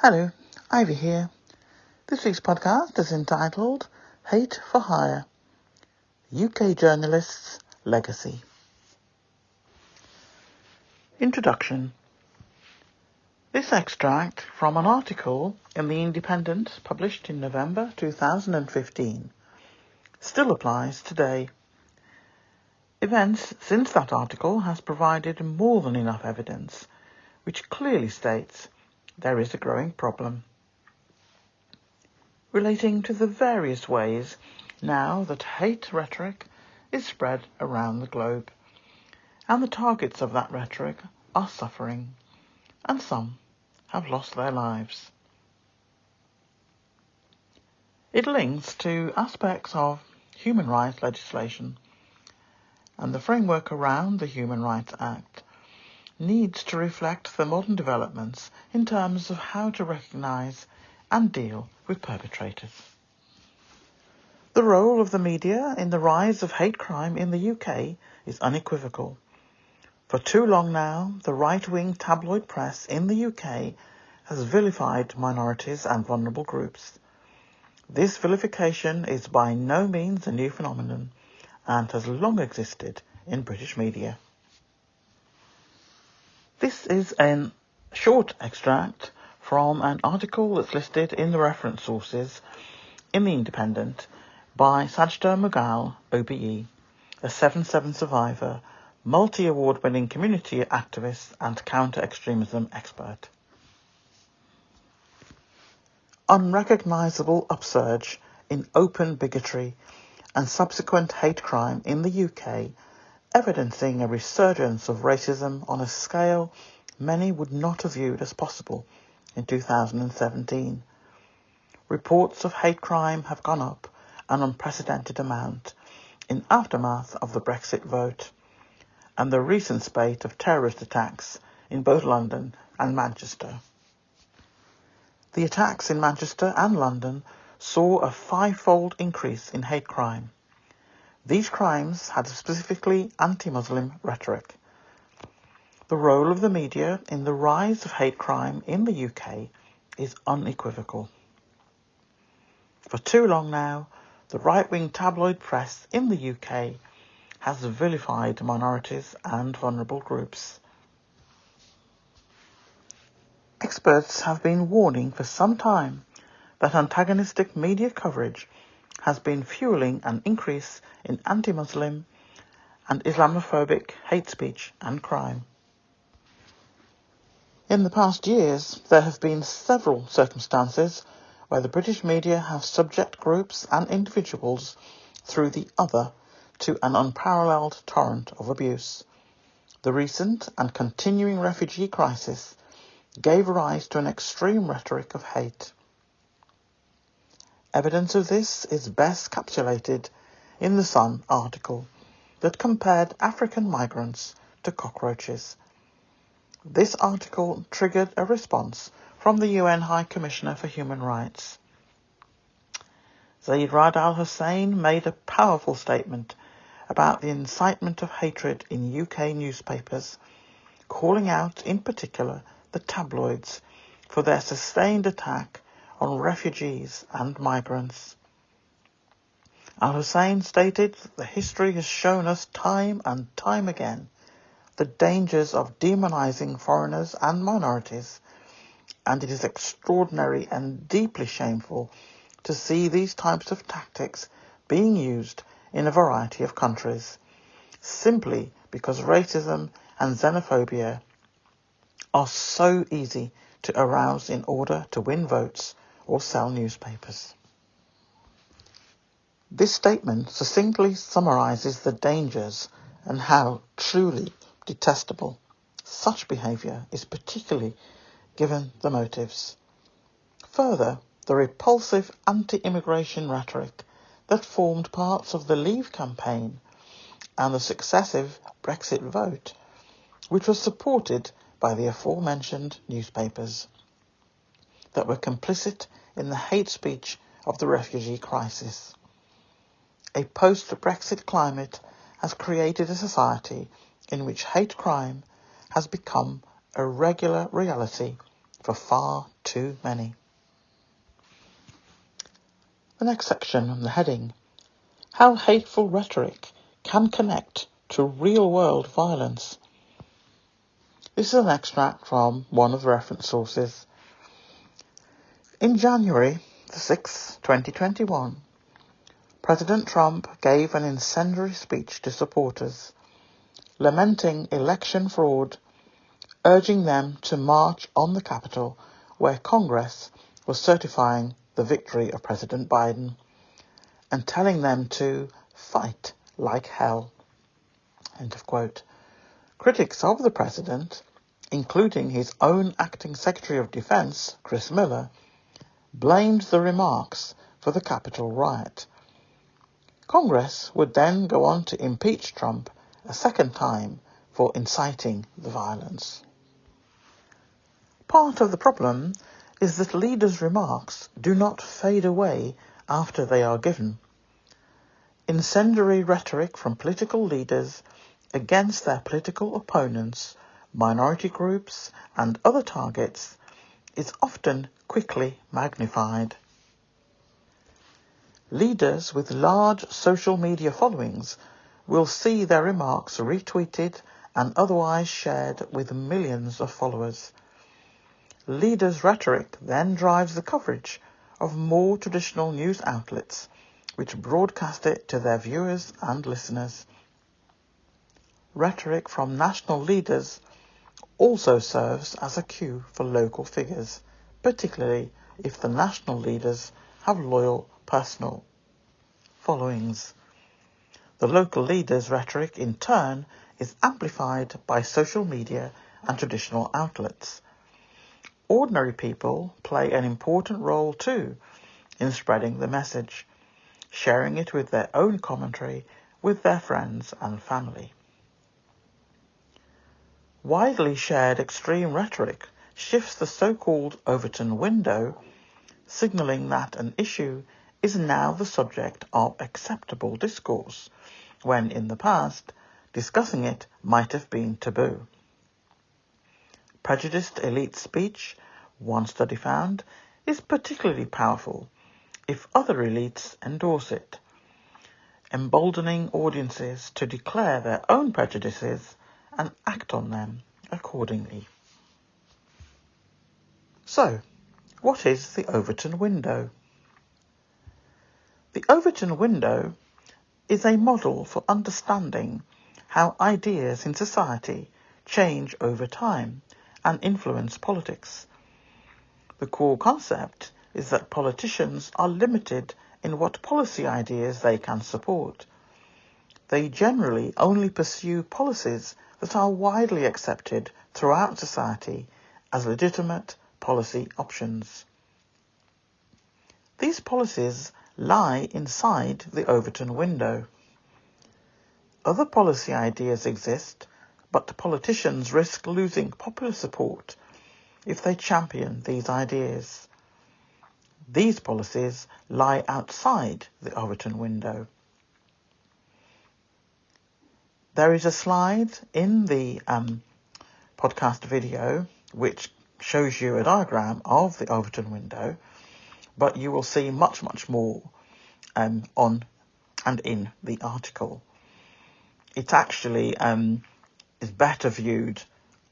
Hello, Ivy here. This week's podcast is entitled Hate for Hire, UK Journalists' Legacy. Introduction. This extract from an article in The Independent published in November 2015 still applies today. Events since that article has provided more than enough evidence which clearly states there is a growing problem relating to the various ways now that hate rhetoric is spread around the globe, and the targets of that rhetoric are suffering, and some have lost their lives. It links to aspects of human rights legislation, and the framework around the Human Rights Act needs to reflect the modern developments in terms of how to recognise and deal with perpetrators. The role of the media in the rise of hate crime in the UK is unequivocal. For too long now, the right-wing tabloid press in the UK has vilified minorities and vulnerable groups. This vilification is by no means a new phenomenon and has long existed in British media. This is a short extract from an article that's listed in the reference sources in The Independent by Sajda Mughal, OBE, a 7/7 survivor, multi-award winning community activist and counter-extremism expert. Unrecognisable upsurge in open bigotry and subsequent hate crime in the UK, evidencing a resurgence of racism on a scale many would not have viewed as possible in 2017. Reports of hate crime have gone up an unprecedented amount in aftermath of the Brexit vote and the recent spate of terrorist attacks in both London and Manchester. The attacks in Manchester and London saw a 5-fold increase in hate crime. These crimes had specifically anti-Muslim rhetoric. The role of the media in the rise of hate crime in the UK is unequivocal. For too long now, the right-wing tabloid press in the UK has vilified minorities and vulnerable groups. Experts have been warning for some time that antagonistic media coverage has been fueling an increase in anti-Muslim and Islamophobic hate speech and crime. In the past years, there have been several circumstances where the British media have subject groups and individuals through the other to an unparalleled torrent of abuse. The recent and continuing refugee crisis gave rise to an extreme rhetoric of hate. Evidence of this is best capsulated in the Sun article that compared African migrants to cockroaches. This article triggered a response from the UN High Commissioner for Human Rights. Zeid Ra'ad Al Hussein made a powerful statement about the incitement of hatred in UK newspapers, calling out in particular the tabloids for their sustained attack on refugees and migrants. Al Hussein stated that the history has shown us time and time again the dangers of demonising foreigners and minorities, and it is extraordinary and deeply shameful to see these types of tactics being used in a variety of countries, simply because racism and xenophobia are so easy to arouse in order to win votes or sell newspapers. This statement succinctly summarises the dangers and how truly detestable such behaviour is, particularly given the motives. Further, the repulsive anti-immigration rhetoric that formed parts of the Leave campaign and the successive Brexit vote, which was supported by the aforementioned newspapers, that were complicit in the hate speech of the refugee crisis. A post-Brexit climate has created a society in which hate crime has become a regular reality for far too many. The next section, the heading, How Hateful Rhetoric Can Connect to Real-World Violence. This is an extract from one of the reference sources. In January the 6th, 2021, President Trump gave an incendiary speech to supporters, lamenting election fraud, urging them to march on the Capitol where Congress was certifying the victory of President Biden, and telling them to fight like hell. End of quote. Critics of the president, including his own acting Secretary of Defense, Chris Miller, blamed the remarks for the Capitol riot. Congress would then go on to impeach Trump a second time for inciting the violence. Part of the problem is that leaders' remarks do not fade away after they are given. Incendiary rhetoric from political leaders against their political opponents, minority groups, and other targets is often quickly magnified. Leaders with large social media followings will see their remarks retweeted and otherwise shared with millions of followers. Leaders' rhetoric then drives the coverage of more traditional news outlets, which broadcast it to their viewers and listeners. Rhetoric from national leaders also serves as a cue for local figures, particularly if the national leaders have loyal personal followings. The local leaders' rhetoric, in turn, is amplified by social media and traditional outlets. Ordinary people play an important role too in spreading the message, sharing it with their own commentary with their friends and family. Widely shared extreme rhetoric shifts the so-called Overton window, signalling that an issue is now the subject of acceptable discourse, when in the past, discussing it might have been taboo. Prejudiced elite speech, one study found, is particularly powerful if other elites endorse it, emboldening audiences to declare their own prejudices and act on them accordingly. So, what is the Overton window? The Overton window is a model for understanding how ideas in society change over time and influence politics. The core concept is that politicians are limited in what policy ideas they can support. They generally only pursue policies that are widely accepted throughout society as legitimate policy options. These policies lie inside the Overton window. Other policy ideas exist, but politicians risk losing popular support if they champion these ideas. These policies lie outside the Overton window. There is a slide in the podcast video which shows you a diagram of the Overton window, but you will see much, much more on and in the article. It actually is better viewed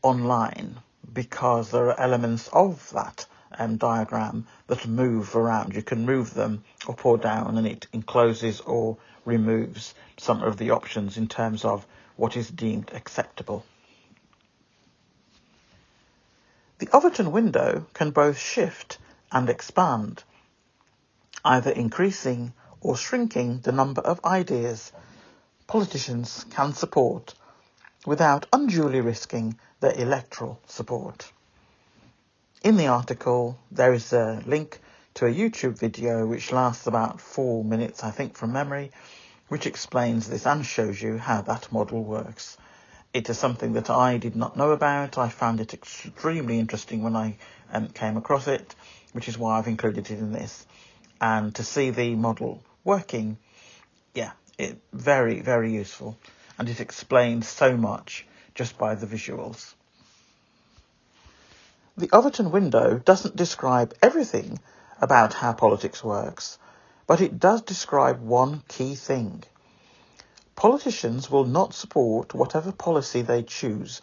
online because there are elements of that diagram that move around. You can move them up or down, and it encloses or removes some of the options in terms of what is deemed acceptable. The Overton window can both shift and expand, either increasing or shrinking the number of ideas politicians can support without unduly risking their electoral support. In the article, there is a link to a YouTube video which lasts about 4 minutes, I think, from memory, which explains this and shows you how that model works. It is something that I did not know about. I found it extremely interesting when I came across it, which is why I've included it in this. And to see the model working, very, very useful. And it explains so much just by the visuals. The Overton Window doesn't describe everything about how politics works, but it does describe one key thing. Politicians will not support whatever policy they choose,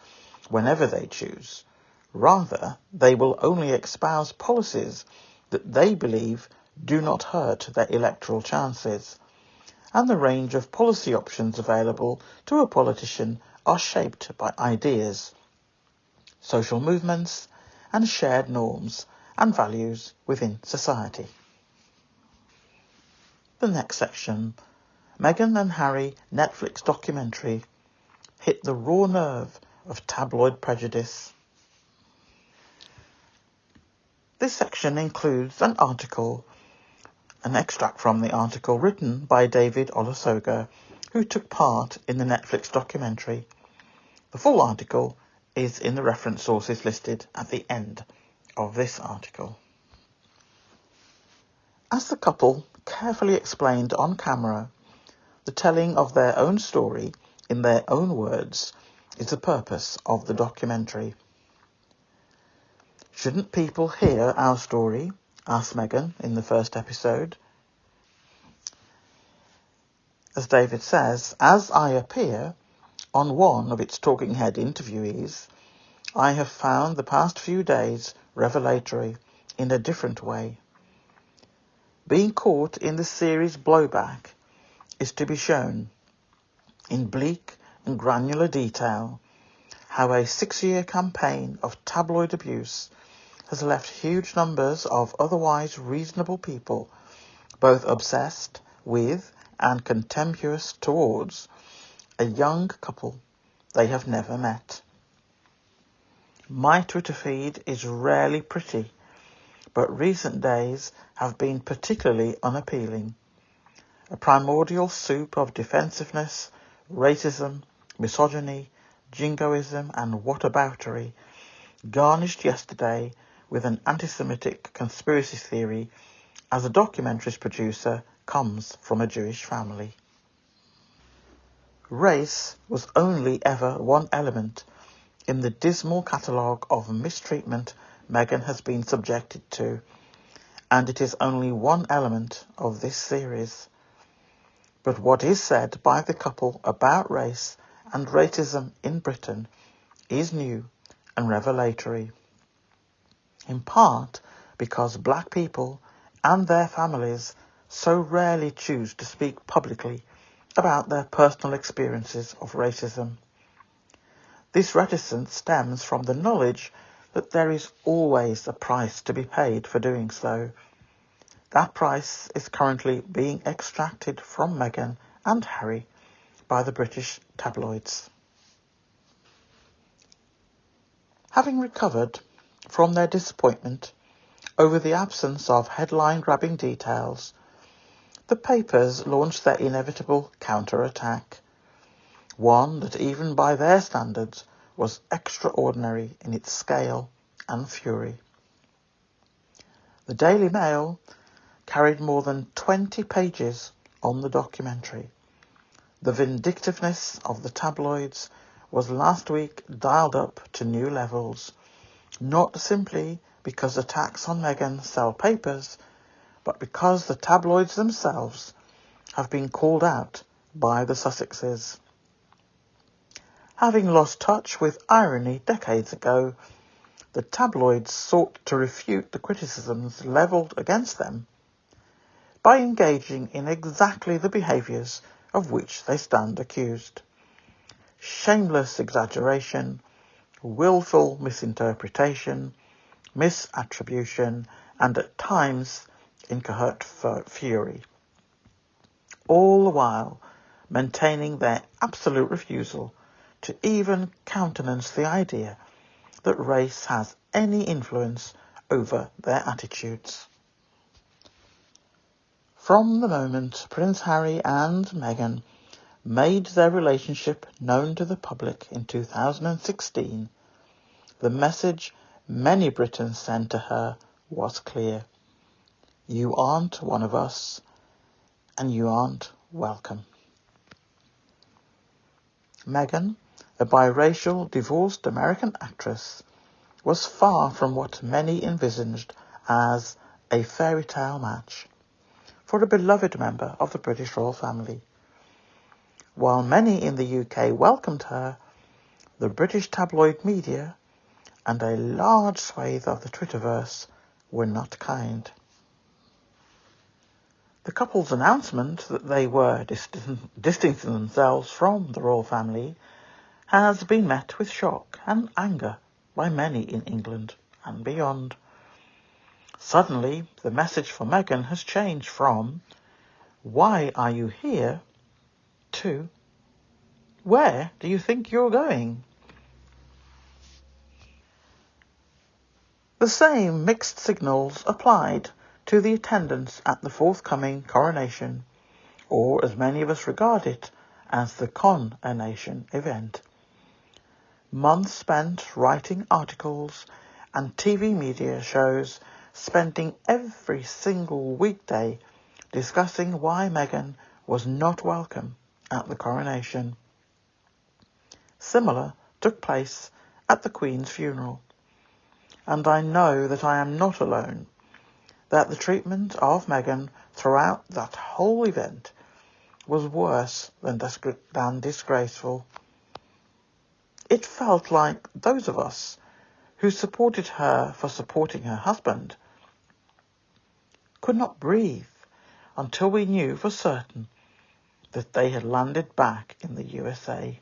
whenever they choose. Rather, they will only espouse policies that they believe do not hurt their electoral chances. And the range of policy options available to a politician are shaped by ideas, social movements, and shared norms and values within society. The next section, Meghan and Harry Netflix documentary, hit the raw nerve of tabloid prejudice. This section includes an extract from the article written by David Olusoga, who took part in the Netflix documentary. The full article is in the reference sources listed at the end of this article. As the couple carefully explained on camera, the telling of their own story in their own words is the purpose of the documentary. "Shouldn't people hear our story?" asked Meghan in the first episode. As David says, "As I appear on one of its talking head interviewees, I have found the past few days revelatory in a different way. Being caught in the series blowback is to be shown in bleak and granular detail how a 6-year campaign of tabloid abuse has left huge numbers of otherwise reasonable people both obsessed with and contemptuous towards a young couple they have never met. My Twitter feed is rarely pretty, but recent days have been particularly unappealing. A primordial soup of defensiveness, racism, misogyny, jingoism and whataboutery, garnished yesterday with an anti-Semitic conspiracy theory as a documentary's producer comes from a Jewish family." Race was only ever one element in the dismal catalogue of mistreatment Meghan has been subjected to, and it is only one element of this series. But what is said by the couple about race and racism in Britain is new and revelatory, in part because black people and their families so rarely choose to speak publicly about their personal experiences of racism. This reticence stems from the knowledge that there is always a price to be paid for doing so. That price is currently being extracted from Meghan and Harry by the British tabloids. Having recovered from their disappointment over the absence of headline-grabbing details, the papers launched their inevitable counter-attack, one that even by their standards was extraordinary in its scale and fury. The Daily Mail carried more than 20 pages on the documentary. The vindictiveness of the tabloids was last week dialed up to new levels, not simply because attacks on Meghan sell papers, but because the tabloids themselves have been called out by the Sussexes. Having lost touch with irony decades ago, the tabloids sought to refute the criticisms levelled against them by engaging in exactly the behaviours of which they stand accused. Shameless exaggeration, willful misinterpretation, misattribution, and at times incoherent fury, all the while maintaining their absolute refusal to even countenance the idea that race has any influence over their attitudes. From the moment Prince Harry and Meghan made their relationship known to the public in 2016, the message many Britons sent to her was clear. You aren't one of us, and you aren't welcome. Meghan, a biracial divorced American actress, was far from what many envisaged as a fairy tale match for a beloved member of the British royal family. While many in the UK welcomed her, the British tabloid media and a large swathe of the Twitterverse were not kind. The couple's announcement that they were distancing themselves from the royal family has been met with shock and anger by many in England and beyond. Suddenly, the message for Meghan has changed from "Why are you here?" to "Where do you think you're going?" The same mixed signals applied to the attendance at the forthcoming coronation, or as many of us regard it as the con-a-nation event. Months spent writing articles and TV media shows, spending every single weekday discussing why Meghan was not welcome at the coronation. Similar took place at the Queen's funeral, and I know that I am not alone, that the treatment of Meghan throughout that whole event was worse than disgraceful. It felt like those of us who supported her for supporting her husband could not breathe until we knew for certain that they had landed back in the USA.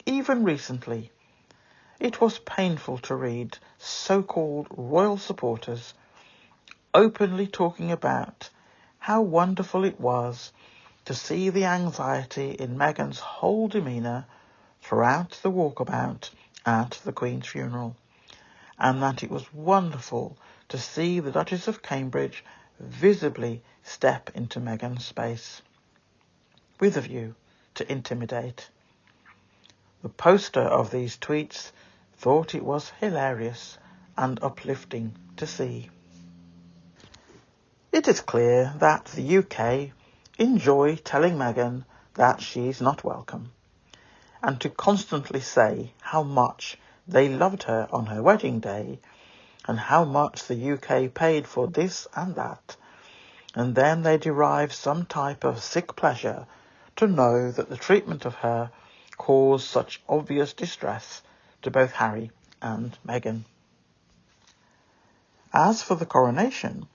Even recently, it was painful to read so-called royal supporters openly talking about how wonderful it was to see the anxiety in Meghan's whole demeanour throughout the walkabout at the Queen's funeral, and that it was wonderful to see the Duchess of Cambridge visibly step into Meghan's space, with a view to intimidate. The poster of these tweets thought it was hilarious and uplifting to see. It is clear that the UK enjoy telling Meghan that she's not welcome, and to constantly say how much they loved her on her wedding day, and how much the UK paid for this and that, and then they derive some type of sick pleasure to know that the treatment of her caused such obvious distress to both Harry and Meghan. As for the coronation,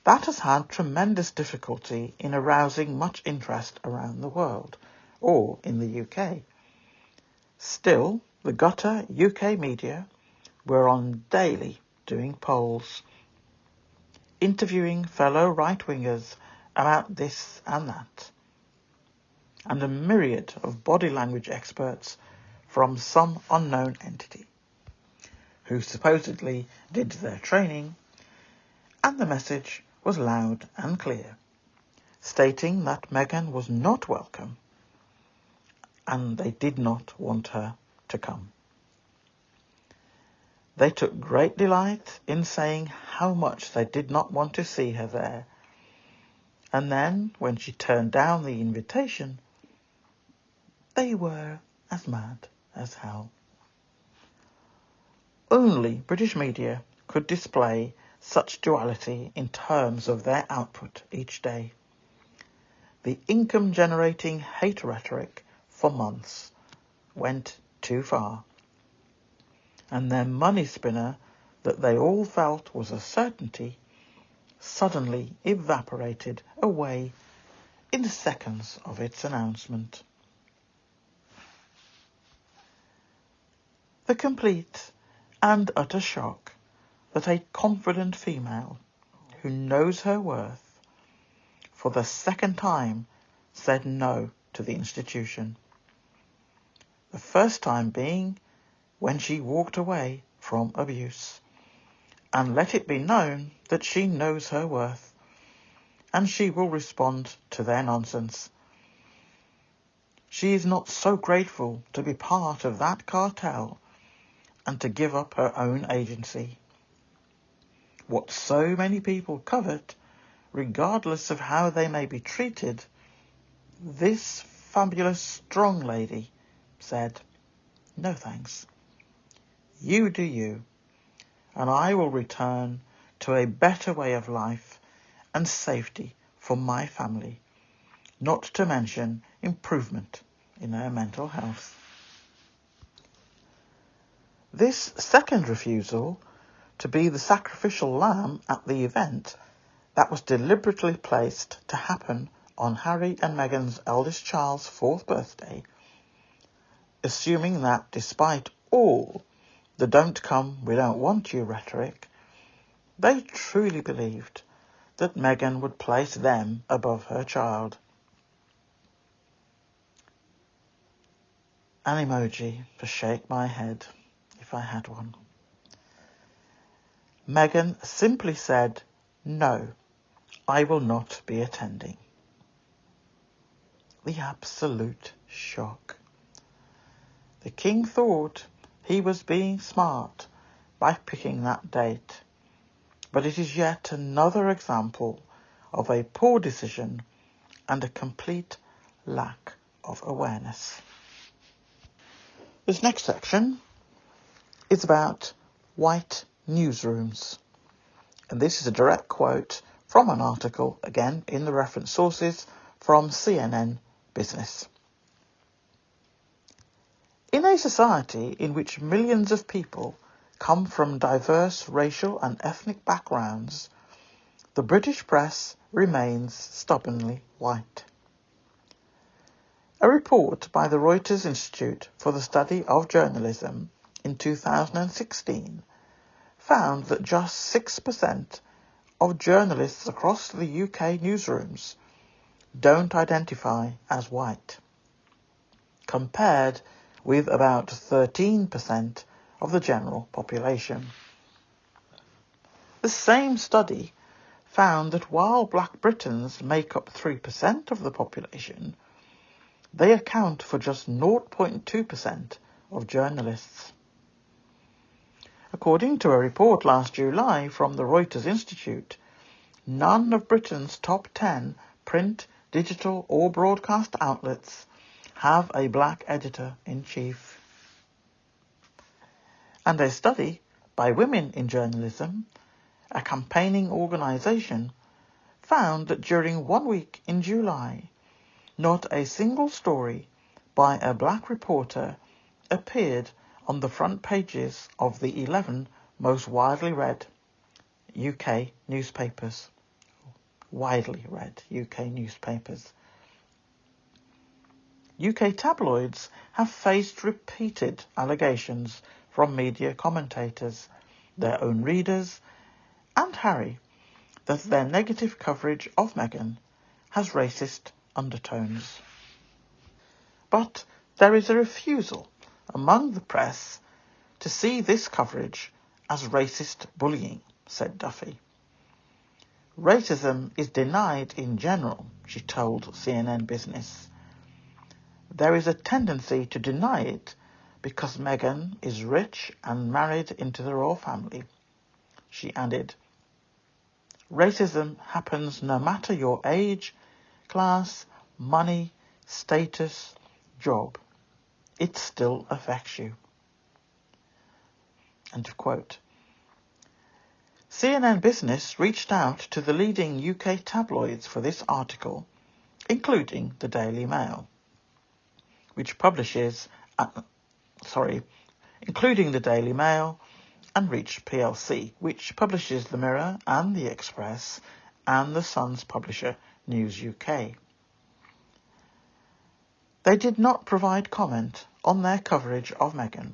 that has had tremendous difficulty in arousing much interest around the world, or in the UK. Still, the gutter UK media were on daily doing polls, interviewing fellow right-wingers about this and that, and a myriad of body language experts from some unknown entity, who supposedly did their training, and the message was loud and clear, stating that Meghan was not welcome, and they did not want her to come. They took great delight in saying how much they did not want to see her there, and then, when she turned down the invitation, they were as mad as hell. Only British media could display such duality in terms of their output each day. The income-generating hate rhetoric for months went too far, and their money spinner that they all felt was a certainty suddenly evaporated away in seconds of its announcement. The complete and utter shock that a confident female who knows her worth for the second time said no to the institution. The first time being when she walked away from abuse, and let it be known that she knows her worth, and she will respond to their nonsense. She is not so grateful to be part of that cartel and to give up her own agency. What so many people covet, regardless of how they may be treated, this fabulous strong lady said, "No thanks. You do you, and I will return to a better way of life and safety for my family, not to mention improvement in her mental health. This second refusal to be the sacrificial lamb at the event that was deliberately placed to happen on Harry and Meghan's eldest child's 4th birthday, assuming that despite all the don't come, we don't want you rhetoric, they truly believed that Meghan would place them above her child. An emoji to shake my head, if I had one. Meghan simply said, "No, I will not be attending." The absolute shock. The king thought he was being smart by picking that date, but it is yet another example of a poor decision and a complete lack of awareness. This next section is about white newsrooms, and this is a direct quote from an article, again in the reference sources, from CNN Business. In a society in which millions of people come from diverse racial and ethnic backgrounds, the British press remains stubbornly white. A report by the Reuters Institute for the Study of Journalism in 2016 found that just 6% of journalists across the UK newsrooms don't identify as white, compared with about 13% of the general population. The same study found that while black Britons make up 3% of the population, they account for just 0.2% of journalists. According to a report last July from the Reuters Institute, none of Britain's top 10 print, digital or broadcast outlets have a black editor-in-chief. And a study by Women in Journalism, a campaigning organisation, found that during 1 week in July, not a single story by a black reporter appeared on the front pages of the 11 most widely read UK newspapers. Widely read UK newspapers. UK tabloids have faced repeated allegations from media commentators, their own readers, and Harry that their negative coverage of Meghan has racist undertones. But there is a refusal among the press to see this coverage as racist bullying, said Duffy. Racism is denied in general, she told CNN Business. There is a tendency to deny it because Meghan is rich and married into the royal family. She added, racism happens no matter your age, class, money, status, job. It still affects you. End of quote. CNN Business reached out to the leading UK tabloids for this article, including the Daily Mail, which publishes, including the Daily Mail and Reach plc, which publishes the Mirror and the Express and the Sun's publisher News UK. They did not provide comment on their coverage of Meghan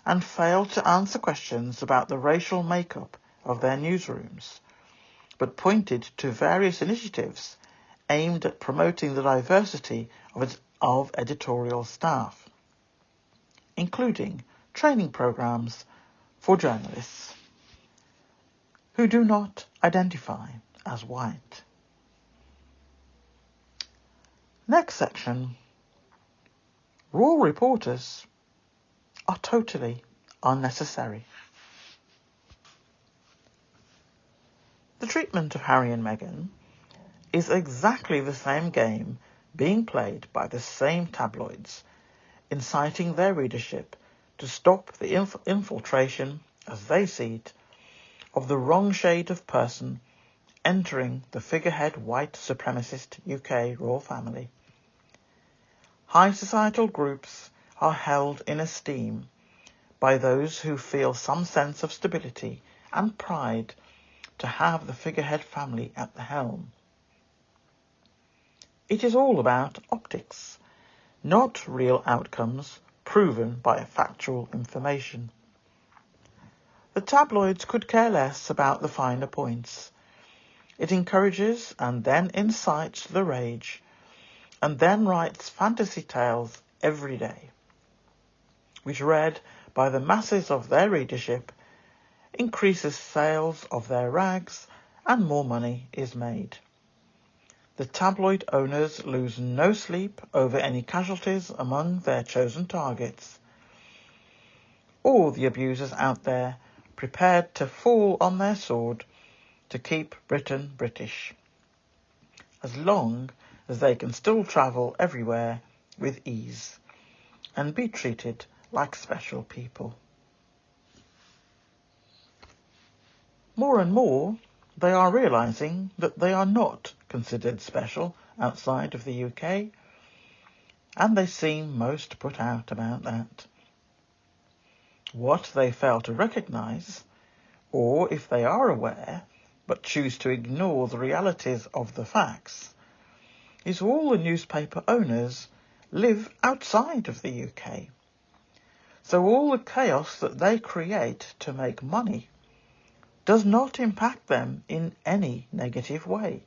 and failed to answer questions about the racial makeup of their newsrooms, but pointed to various initiatives aimed at promoting the diversity of editorial staff, including training programs for journalists who do not identify as white. Next section. Raw reporters are totally unnecessary. The treatment of Harry and Meghan is exactly the same game being played by the same tabloids, inciting their readership to stop the infiltration, as they see it, of the wrong shade of person entering the figurehead white supremacist UK royal family. High societal groups are held in esteem by those who feel some sense of stability and pride to have the figurehead family at the helm. It is all about optics, not real outcomes proven by factual information. The tabloids could care less about the finer points. It encourages and then incites the rage, and then writes fantasy tales every day, which, read by the masses of their readership, increases sales of their rags and more money is made. The tabloid owners lose no sleep over any casualties among their chosen targets. All the abusers out there prepared to fall on their sword to keep Britain British, as long as they can still travel everywhere with ease and be treated like special people. More and more, they are realising that they are not considered special outside of the UK, and they seem most put out about that. What they fail to recognise, or if they are aware but choose to ignore the realities of the facts, is all the newspaper owners live outside of the UK. So all the chaos that they create to make money does not impact them in any negative way,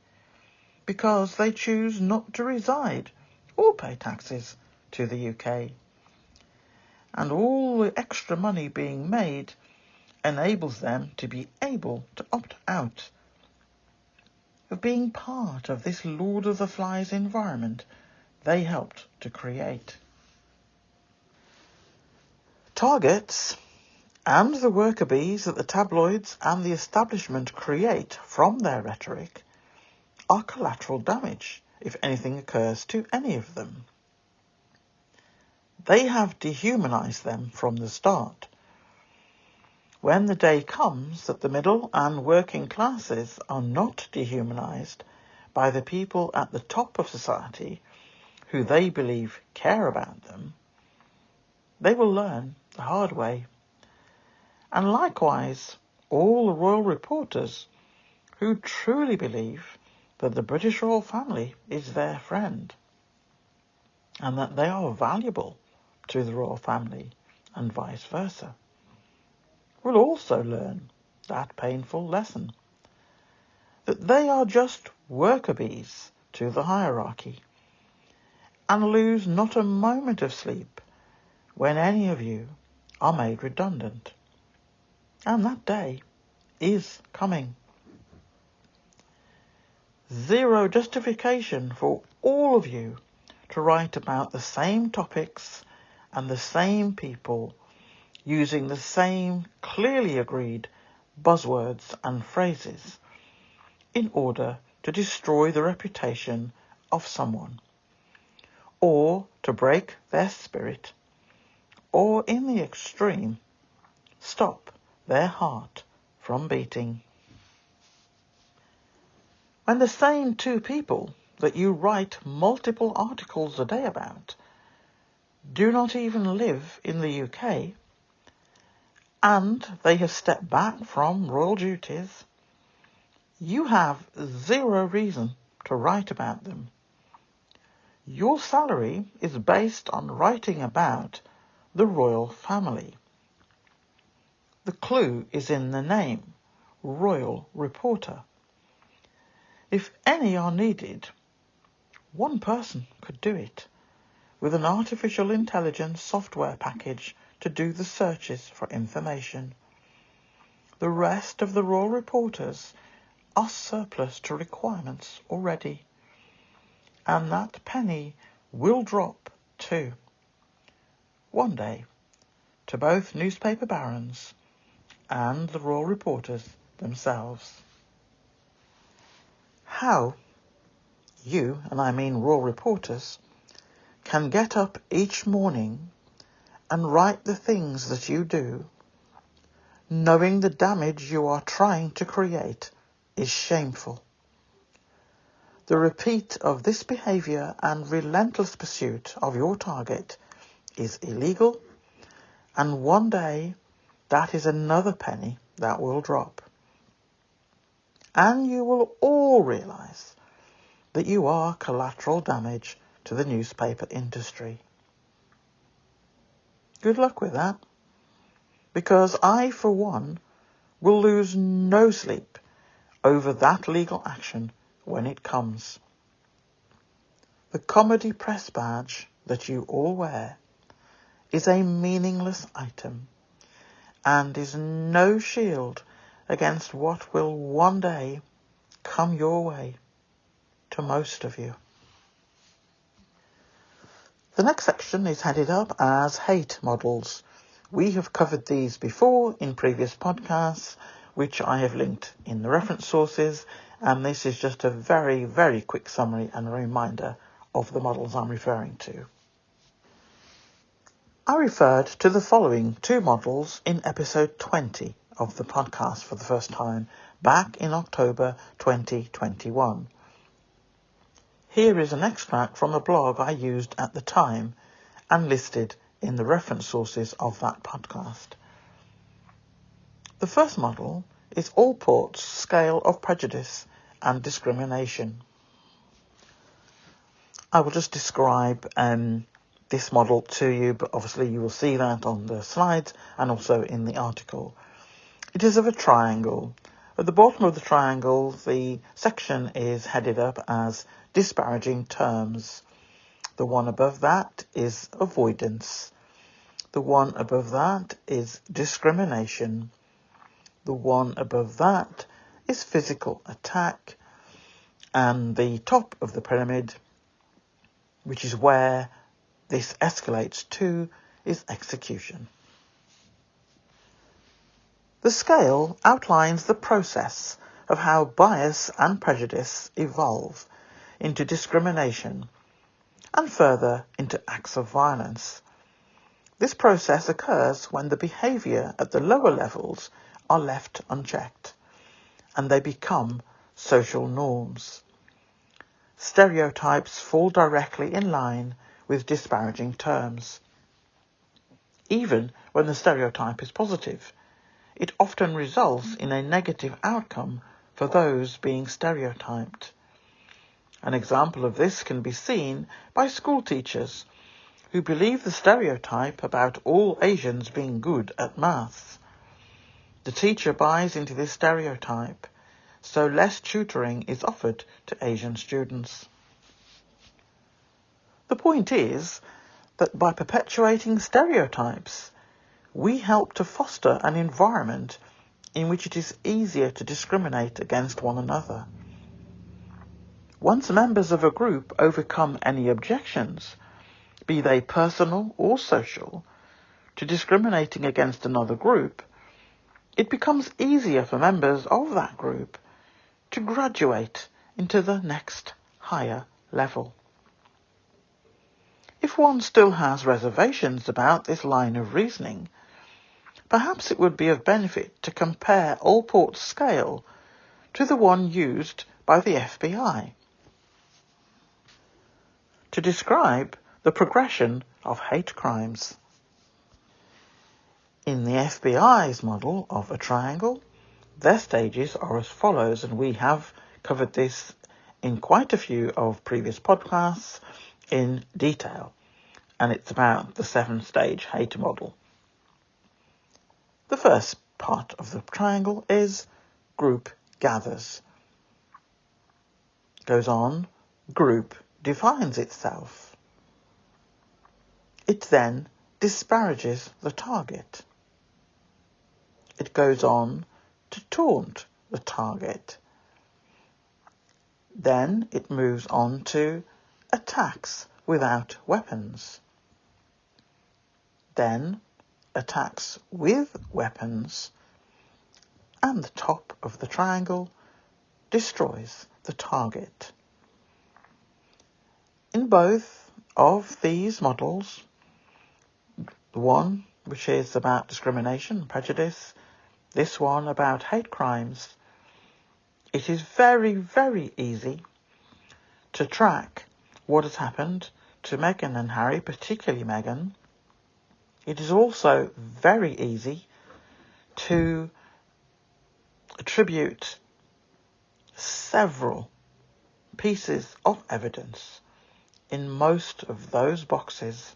because they choose not to reside or pay taxes to the UK. And all the extra money being made enables them to be able to opt out of being part of this Lord of the Flies environment they helped to create. Targets and the worker bees that the tabloids and the establishment create from their rhetoric are collateral damage if anything occurs to any of them. They have dehumanised them from the start. When the day comes that the middle and working classes are not dehumanised by the people at the top of society who they believe care about them, they will learn the hard way. And likewise, all the royal reporters who truly believe that the British royal family is their friend and that they are valuable to the royal family and vice versa, will also learn that painful lesson, that they are just worker bees to the hierarchy, and lose not a moment of sleep when any of you are made redundant. And that day is coming. Zero justification for all of you to write about the same topics and the same people using the same clearly agreed buzzwords and phrases in order to destroy the reputation of someone, or to break their spirit, or in the extreme, stop their heart from beating. When the same two people that you write multiple articles a day about do not even live in the UK, and they have stepped back from royal duties, you have zero reason to write about them. Your salary is based on writing about the royal family. The clue is in the name, Royal Reporter. If any are needed, one person could do it, with an artificial intelligence software package to do the searches for information. The rest of the royal reporters are surplus to requirements already, and that penny will drop too, one day, to both newspaper barons and the royal reporters themselves. How you, and I mean royal reporters, can get up each morning and write the things that you do, knowing the damage you are trying to create is shameful. The repeat of this behaviour and relentless pursuit of your target is illegal, and one day that is another penny that will drop. And you will all realise that you are collateral damage to the newspaper industry. Good luck with that, because I, for one, will lose no sleep over that legal action when it comes. The comedy press badge that you all wear is a meaningless item and is no shield against what will one day come your way to most of you. The next section is headed up as hate models. We have covered these before in previous podcasts, which I have linked in the reference sources, and this is just a very, very quick summary and a reminder of the models I'm referring to. I referred to the following two models in episode 20 of the podcast for the first time back in October 2021. Here is an extract from a blog I used at the time and listed in the reference sources of that podcast. The first model is Allport's scale of prejudice and discrimination. I will just describe this model to you, but obviously you will see that on the slides and also in the article. It is of a triangle. At the bottom of the triangle, the section is headed up as disparaging terms. The one above that is avoidance. The one above that is discrimination. The one above that is physical attack. And the top of the pyramid, which is where this escalates to, is execution. The scale outlines the process of how bias and prejudice evolve into discrimination and further into acts of violence. This process occurs when the behaviour at the lower levels are left unchecked and they become social norms. Stereotypes fall directly in line with disparaging terms. Even when the stereotype is positive, it often results in a negative outcome for those being stereotyped. An example of this can be seen by school teachers who believe the stereotype about all Asians being good at maths. The teacher buys into this stereotype, so less tutoring is offered to Asian students. The point is that by perpetuating stereotypes, we help to foster an environment in which it is easier to discriminate against one another. Once members of a group overcome any objections, be they personal or social, to discriminating against another group, it becomes easier for members of that group to graduate into the next higher level. If one still has reservations about this line of reasoning, perhaps it would be of benefit to compare Allport's scale to the one used by the FBI to describe the progression of hate crimes. In the FBI's model of a triangle, their stages are as follows, and we have covered this in quite a few of previous podcasts in detail, and it's about the 7-stage hate model. The first part of the triangle is group gathers. Goes on, group defines itself. It then disparages the target. It goes on to taunt the target. Then it moves on to attacks without weapons. Then attacks with weapons, and the top of the triangle destroys the target. In both of these models, one which is about discrimination, prejudice, this one about hate crimes. It is very, very easy to track what has happened to Meghan and Harry, particularly Meghan. It is also very easy to attribute several pieces of evidence in most of those boxes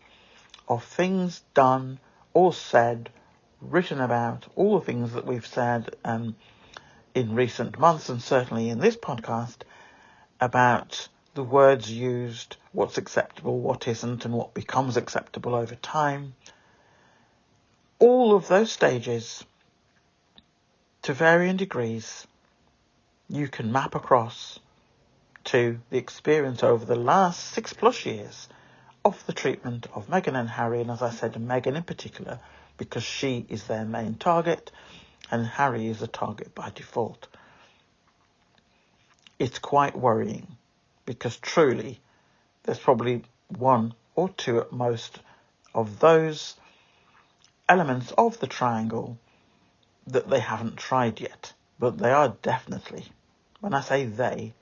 of things done or said, written about, all the things that we've said in recent months and certainly in this podcast about the words used, what's acceptable, what isn't, and what becomes acceptable over time. All of those stages, to varying degrees, you can map across to the experience over the last 6+ years of the treatment of Meghan and Harry, and as I said, Meghan in particular, because she is their main target and Harry is a target by default. It's quite worrying because truly there's probably one or two at most of those elements of the triangle that they haven't tried yet, but they are definitely, when I say they,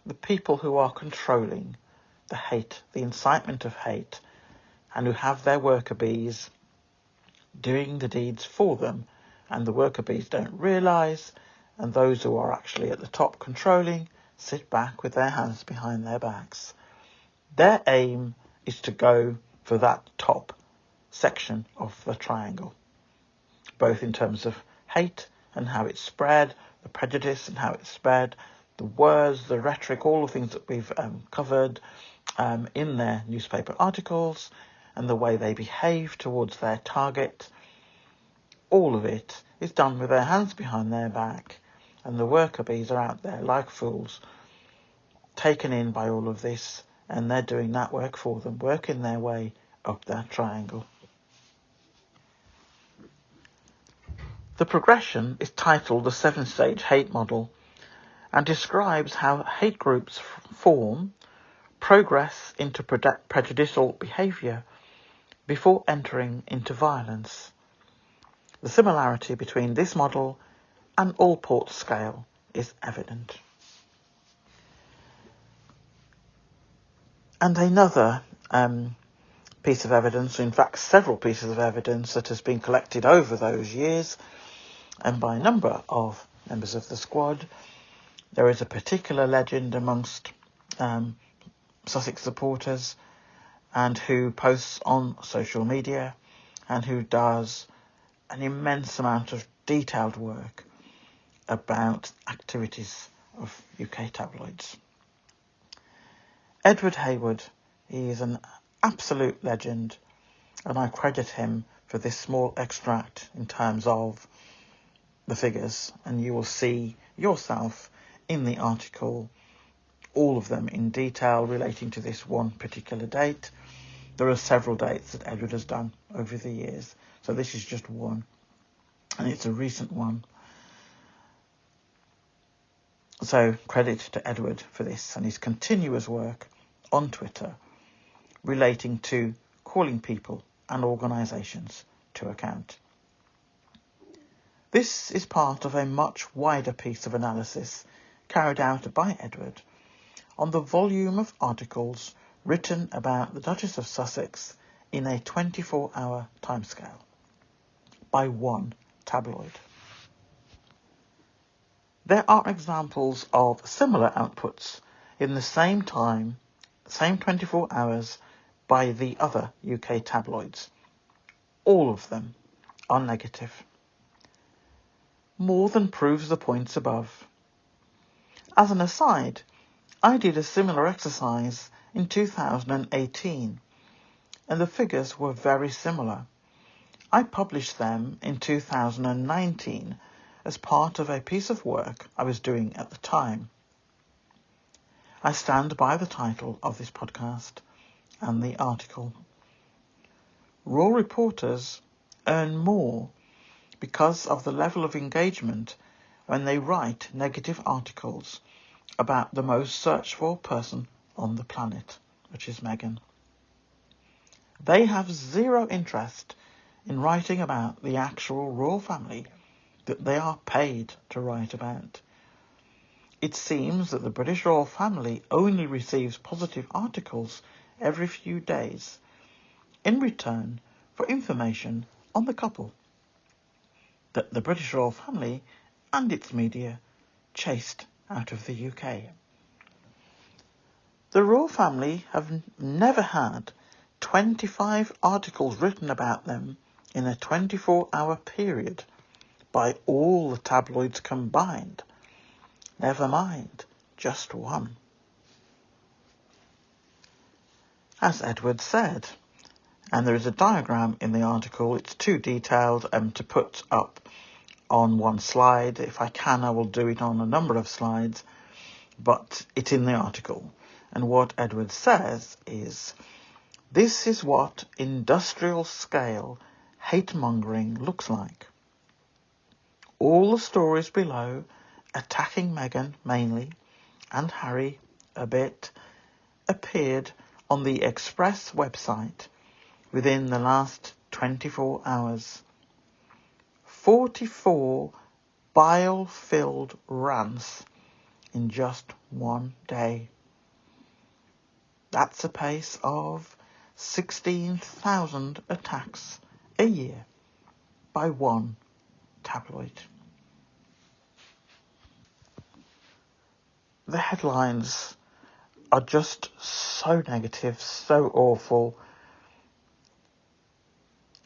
the people who are controlling the hate, the incitement of hate, and who have their worker bees doing the deeds for them, and the worker bees don't realise, and those who are actually at the top controlling sit back with their hands behind their backs. Their aim is to go for that top section of the triangle, both in terms of hate and how it's spread, the prejudice and how it's spread, the words, the rhetoric, all the things that we've covered in their newspaper articles, and the way they behave towards their target. All of it is done with their hands behind their back, and the worker bees are out there like fools, taken in by all of this, and they're doing that work for them, working their way up that triangle. The progression is titled the 7-stage hate model and describes how hate groups form, progress into prejudicial behaviour before entering into violence. The similarity between this model and Allport's scale is evident. And another piece of evidence, in fact several pieces of evidence that has been collected over those years and by a number of members of the squad. There is a particular legend amongst Sussex supporters and who posts on social media and who does an immense amount of detailed work about activities of UK tabloids. Edward Hayward, he is an absolute legend, and I credit him for this small extract in terms of the figures, and you will see yourself in the article all of them in detail relating to this one particular date. There are several dates that Edward has done over the years, so this is just one, and it's a recent one. So credit to Edward for this and his continuous work on Twitter relating to calling people and organisations to account. This is part of a much wider piece of analysis carried out by Edward on the volume of articles written about the Duchess of Sussex in a 24-hour timescale by one tabloid. There are examples of similar outputs in the same time, same 24 hours, by the other UK tabloids. All of them are negative. More than proves the points above. As an aside, I did a similar exercise in 2018, and the figures were very similar. I published them in 2019 as part of a piece of work I was doing at the time. I stand by the title of this podcast and the article. Raw reporters earn more because of the level of engagement when they write negative articles about the most searched for person on the planet, which is Meghan. They have zero interest in writing about the actual royal family that they are paid to write about. It seems that the British royal family only receives positive articles every few days in return for information on the couple that the British royal family and its media chased out of the UK. The royal family have never had 25 articles written about them in a 24-hour period by all the tabloids combined. Never mind, just one. As Edward said, and there is a diagram in the article, it's too detailed to put up on one slide. If I can, I will do it on a number of slides, but it's in the article. And what Edward says is, this is what industrial scale hate-mongering looks like. All the stories below, attacking Meghan mainly, and Harry a bit, appeared on the Express website within the last 24 hours. 44 bile-filled rants in just one day. That's a pace of 16,000 attacks a year by one tabloid. The headlines are just so negative, so awful,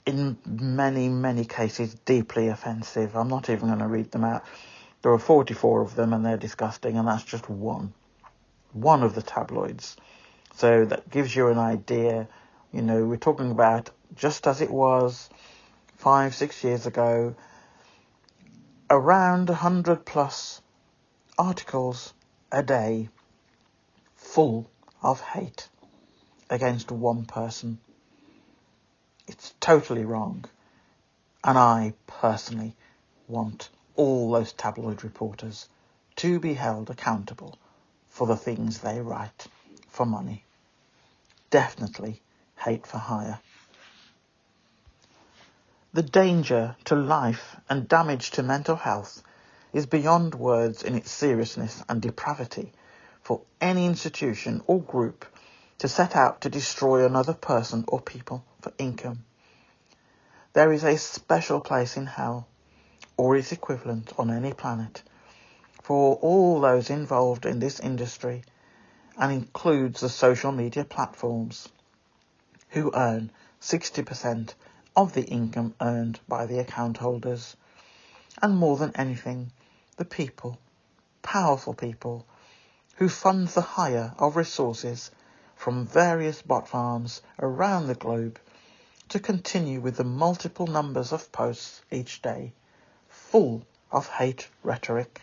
in many, many cases deeply offensive. I'm not even going to read them out. There are 44 of them and they're disgusting, and that's just one of the tabloids. So that gives you an idea. You know, we're talking about just as it was 5-6 years ago, around 100 plus articles a day full of hate against one person. It's totally wrong. And I personally want all those tabloid reporters to be held accountable for the things they write for money. Definitely hate for hire. The danger to life and damage to mental health is beyond words in its seriousness and depravity for any institution or group to set out to destroy another person or people for income. There is a special place in hell, or its equivalent on any planet, for all those involved in this industry, and includes the social media platforms, who earn 60% of the income earned by the account holders, and more than anything, the people, powerful people, who fund the hire of resources from various bot farms around the globe to continue with the multiple numbers of posts each day, full of hate rhetoric,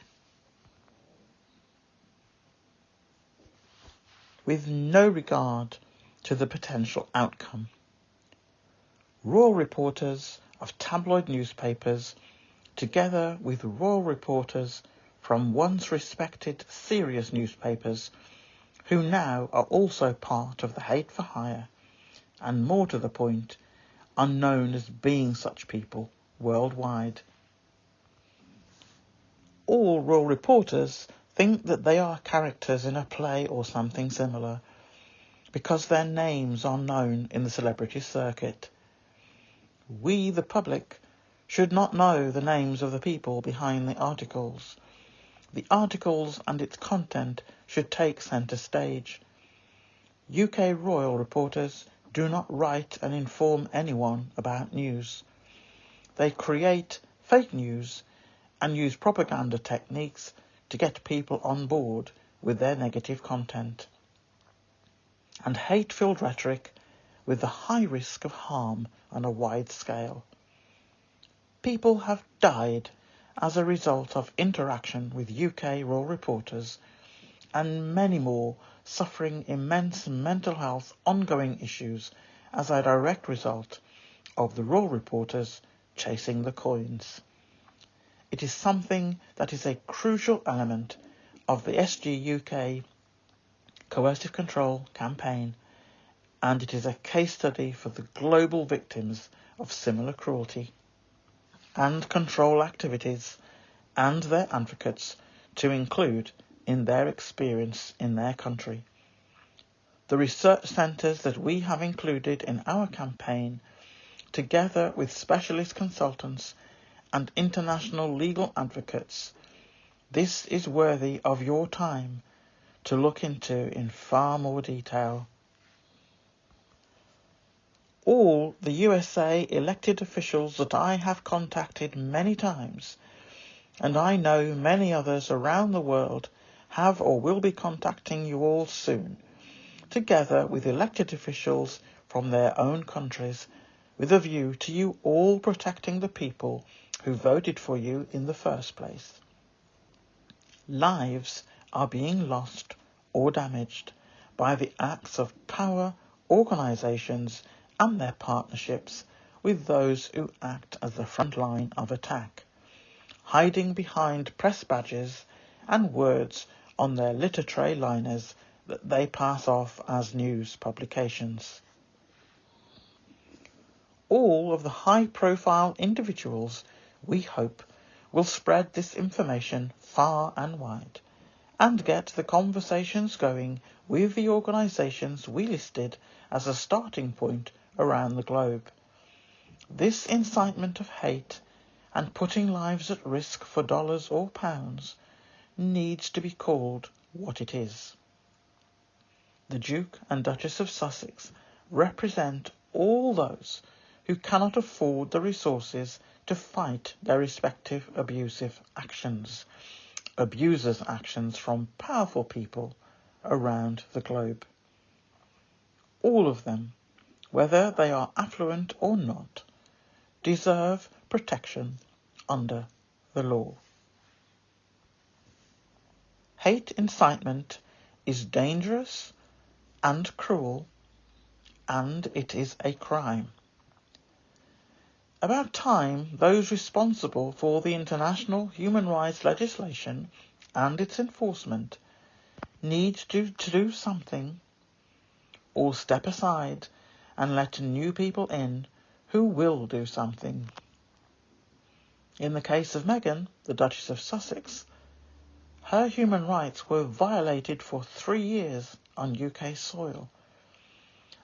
with no regard to the potential outcome. Royal reporters of tabloid newspapers, together with royal reporters from once respected serious newspapers, who now are also part of the hate for hire, and more to the point, are known as being such people worldwide. All royal reporters think that they are characters in a play or something similar, because their names are known in the celebrity circuit. We, the public, should not know the names of the people behind the articles. The articles and its content should take centre stage. UK royal reporters do not write and inform anyone about news. They create fake news and use propaganda techniques to get people on board with their negative content, and hate-filled rhetoric with the high risk of harm on a wide scale. People have died as a result of interaction with UK royal reporters, and many more suffering immense mental health ongoing issues as a direct result of the royal reporters chasing the coins. It is something that is a crucial element of the SGUK coercive control campaign, and it is a case study for the global victims of similar cruelty and control activities and their advocates to include in their experience in their country. The research centres that we have included in our campaign, together with specialist consultants and international legal advocates, this is worthy of your time to look into in far more detail. All the USA elected officials that I have contacted many times, and I know many others around the world have or will be contacting you all soon, together with elected officials from their own countries, with a view to you all protecting the people who voted for you in the first place. Lives are being lost or damaged by the acts of power organisations and their partnerships with those who act as the front line of attack, hiding behind press badges and words on their litter tray liners that they pass off as news publications. All of the high-profile individuals, we hope, will spread this information far and wide and get the conversations going with the organisations we listed as a starting point around the globe. This incitement of hate and putting lives at risk for dollars or pounds needs to be called what it is. The Duke and Duchess of Sussex represent all those who cannot afford the resources to fight their respective abusive actions, abusers' actions from powerful people around the globe. All of them, whether they are affluent or not, deserve protection under the law. Hate incitement is dangerous and cruel, and it is a crime. About time those responsible for the international human rights legislation and its enforcement need to do something, or step aside and let new people in who will do something. In the case of Meghan, the Duchess of Sussex, her human rights were violated for 3 years on UK soil,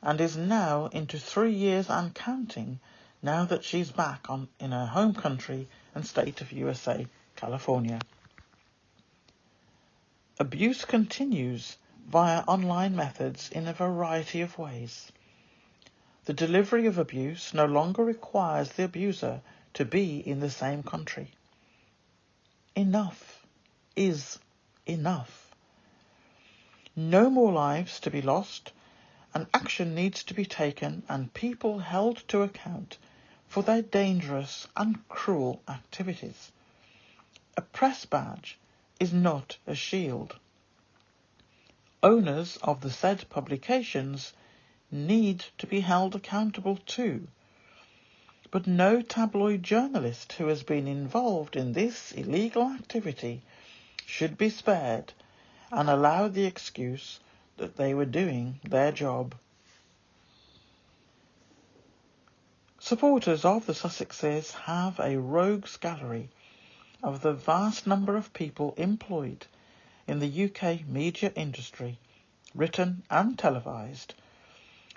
and is now into 3 years and counting now that she's back in her home country and state of USA, California. Abuse continues via online methods in a variety of ways. The delivery of abuse no longer requires the abuser to be in the same country. Enough is enough. No more lives to be lost, and action needs to be taken and people held to account for their dangerous and cruel activities. A press badge is not a shield. Owners of the said publications need to be held accountable too, but no tabloid journalist who has been involved in this illegal activity should be spared and allowed the excuse that they were doing their job. Supporters of the Sussexes have a rogues gallery of the vast number of people employed in the UK media industry, written and televised,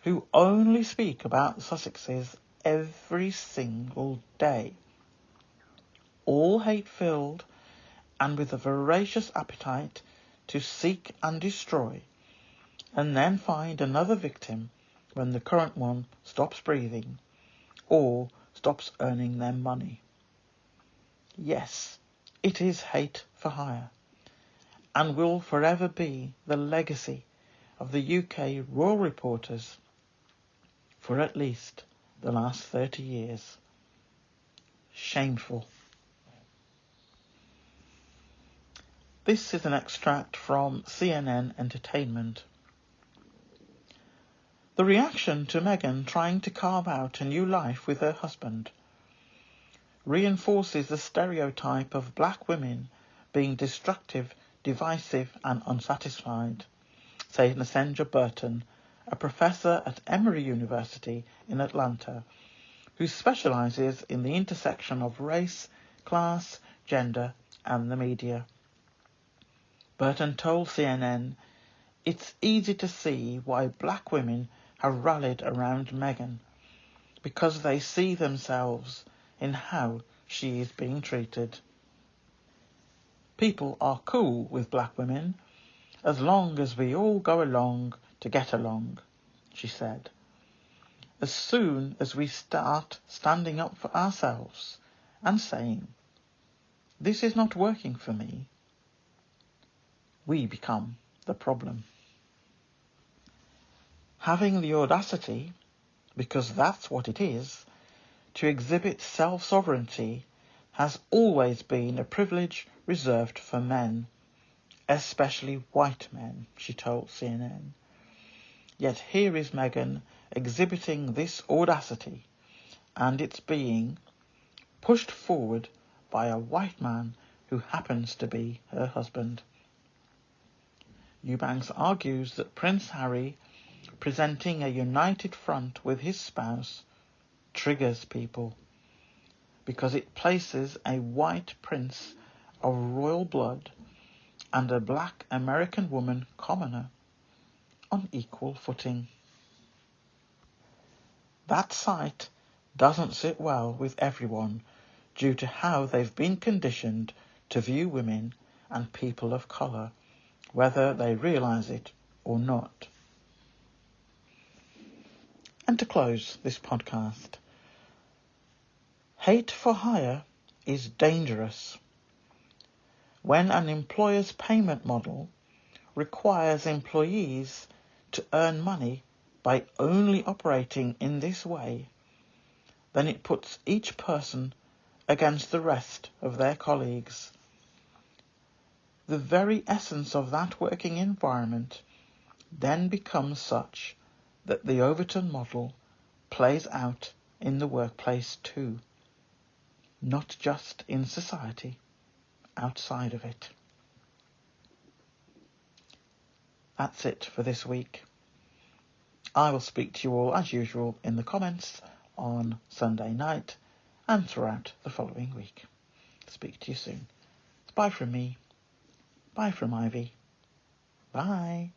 who only speak about the Sussexes every single day, all hate-filled and with a voracious appetite to seek and destroy, and then find another victim when the current one stops breathing or stops earning them money. Yes, it is hate for hire, and will forever be the legacy of the UK royal reporters for at least the last 30 years. Shameful. This is an extract from CNN Entertainment. The reaction to Meghan trying to carve out a new life with her husband reinforces the stereotype of black women being destructive, divisive and unsatisfied, says Nasenja Burton, a professor at Emory University in Atlanta, who specialises in the intersection of race, class, gender and the media. Burton told CNN, "It's easy to see why black women have rallied around Meghan, because they see themselves in how she is being treated. People are cool with black women, as long as we all go along to get along," she said. "As soon as we start standing up for ourselves and saying, 'This is not working for me,' we become the problem." Having the audacity, because that's what it is, to exhibit self-sovereignty has always been a privilege reserved for men, especially white men, she told CNN. Yet here is Meghan exhibiting this audacity, and it's being pushed forward by a white man who happens to be her husband. Eubanks argues that Prince Harry presenting a united front with his spouse triggers people, because it places a white prince of royal blood and a black American woman commoner on equal footing. That sight doesn't sit well with everyone due to how they've been conditioned to view women and people of colour, whether they realise it or not. And to close this podcast, hate for hire is dangerous. When an employer's payment model requires employees to earn money by only operating in this way, then it puts each person against the rest of their colleagues. The very essence of that working environment then becomes such that the Overton model plays out in the workplace too, not just in society, outside of it. That's it for this week. I will speak to you all as usual in the comments on Sunday night and throughout the following week. Speak to you soon. Bye from me. Bye from Ivy. Bye.